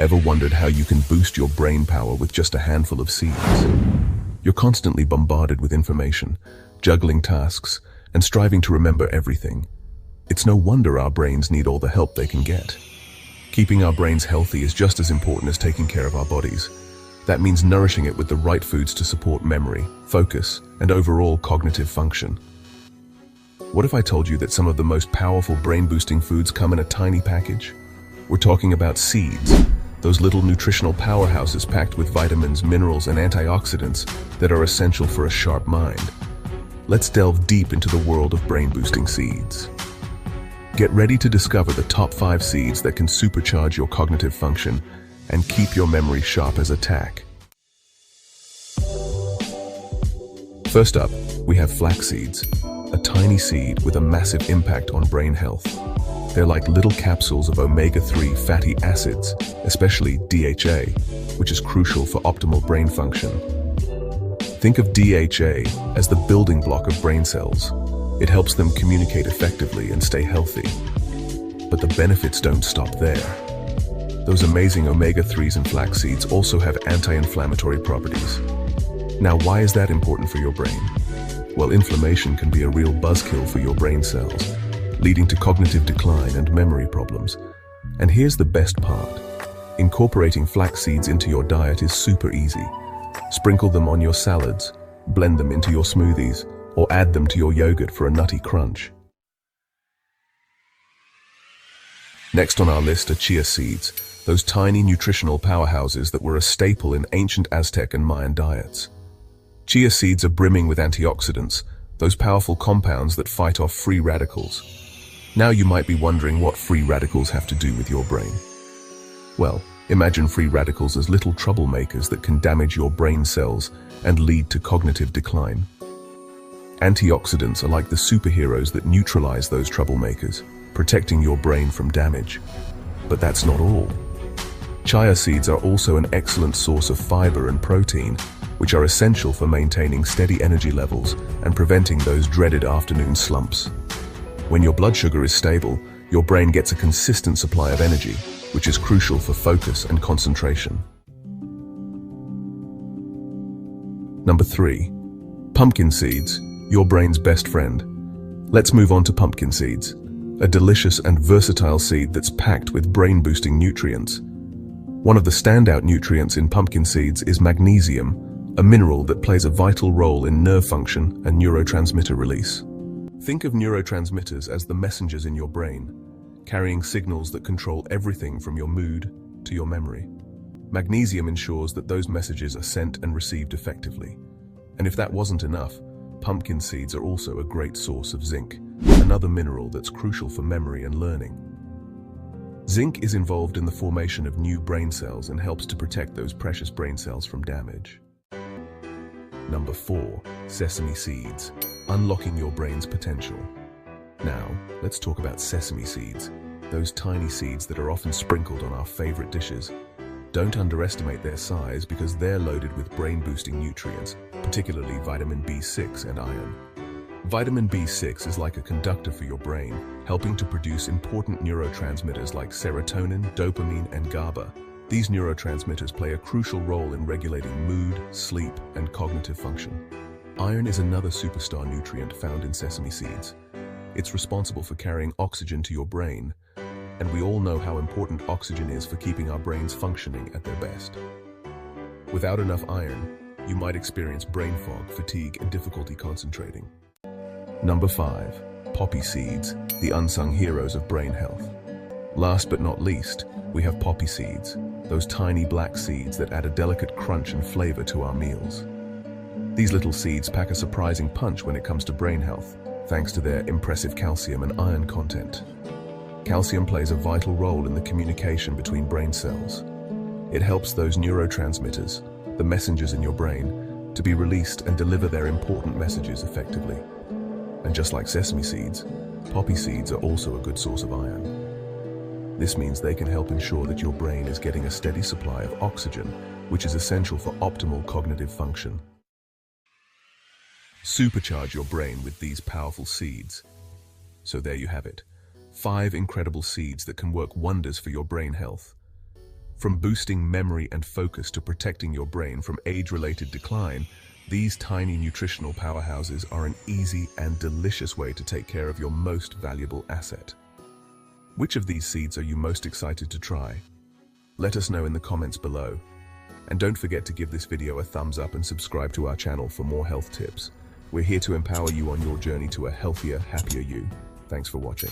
Ever wondered how you can boost your brain power with just a handful of seeds? You're constantly bombarded with information, juggling tasks, and striving to remember everything. It's no wonder our brains need all the help they can get. Keeping our brains healthy is just as important as taking care of our bodies. That means nourishing it with the right foods to support memory, focus, and overall cognitive function. What if I told you that some of the most powerful brain-boosting foods come in a tiny package? We're talking about seeds, those little nutritional powerhouses packed with vitamins, minerals, and antioxidants that are essential for a sharp mind. Let's delve deep into the world of brain-boosting seeds. Get ready to discover the top 5 seeds that can supercharge your cognitive function and keep your memory sharp as a tack. First up, we have flax seeds, a tiny seed with a massive impact on brain health. They're like little capsules of omega-3 fatty acids, especially DHA, which is crucial for optimal brain function. Think of DHA as the building block of brain cells. It helps them communicate effectively and stay healthy. But the benefits don't stop there. Those amazing omega-3s in flax seeds also have anti-inflammatory properties. Now, why is that important for your brain? Well, inflammation can be a real buzzkill for your brain cells, leading to cognitive decline and memory problems. And here's the best part. Incorporating flax seeds into your diet is super easy. Sprinkle them on your salads, blend them into your smoothies, or add them to your yogurt for a nutty crunch. Next on our list are chia seeds, those tiny nutritional powerhouses that were a staple in ancient Aztec and Mayan diets. Chia seeds are brimming with antioxidants, those powerful compounds that fight off free radicals. Now you might be wondering what free radicals have to do with your brain. Well, imagine free radicals as little troublemakers that can damage your brain cells and lead to cognitive decline. Antioxidants are like the superheroes that neutralize those troublemakers, protecting your brain from damage. But that's not all. Chia seeds are also an excellent source of fiber and protein, which are essential for maintaining steady energy levels and preventing those dreaded afternoon slumps. When your blood sugar is stable, your brain gets a consistent supply of energy, which is crucial for focus and concentration. Number 3. Pumpkin seeds, your brain's best friend. Let's move on to pumpkin seeds, a delicious and versatile seed that's packed with brain-boosting nutrients. One of the standout nutrients in pumpkin seeds is magnesium, a mineral that plays a vital role in nerve function and neurotransmitter release. Think of neurotransmitters as the messengers in your brain, carrying signals that control everything from your mood to your memory. Magnesium ensures that those messages are sent and received effectively. And if that wasn't enough, pumpkin seeds are also a great source of zinc, another mineral that's crucial for memory and learning. Zinc is involved in the formation of new brain cells and helps to protect those precious brain cells from damage. Number 4. Sesame seeds, unlocking your brain's potential. Now, let's talk about sesame seeds, those tiny seeds that are often sprinkled on our favorite dishes. Don't underestimate their size because they're loaded with brain-boosting nutrients, particularly vitamin B6 and iron. Vitamin B6 is like a conductor for your brain, helping to produce important neurotransmitters like serotonin, dopamine, and GABA. These neurotransmitters play a crucial role in regulating mood, sleep, and cognitive function. Iron is another superstar nutrient found in sesame seeds. It's responsible for carrying oxygen to your brain, and we all know how important oxygen is for keeping our brains functioning at their best. Without enough iron, you might experience brain fog, fatigue, and difficulty concentrating. Number 5. Poppy seeds, the unsung heroes of brain health. Last but not least, we have poppy seeds, those tiny black seeds that add a delicate crunch and flavor to our meals. These little seeds pack a surprising punch when it comes to brain health, thanks to their impressive calcium and iron content. Calcium plays a vital role in the communication between brain cells. It helps those neurotransmitters, the messengers in your brain, to be released and deliver their important messages effectively. And just like sesame seeds, poppy seeds are also a good source of iron. This means they can help ensure that your brain is getting a steady supply of oxygen, which is essential for optimal cognitive function. Supercharge your brain with these powerful seeds. So there you have it, 5 incredible seeds that can work wonders for your brain health. From boosting memory and focus to protecting your brain from age-related decline, these tiny nutritional powerhouses are an easy and delicious way to take care of your most valuable asset. Which of these seeds are you most excited to try? Let us know in the comments below. And don't forget to give this video a thumbs up and subscribe to our channel for more health tips. We're here to empower you on your journey to a healthier, happier you. Thanks for watching.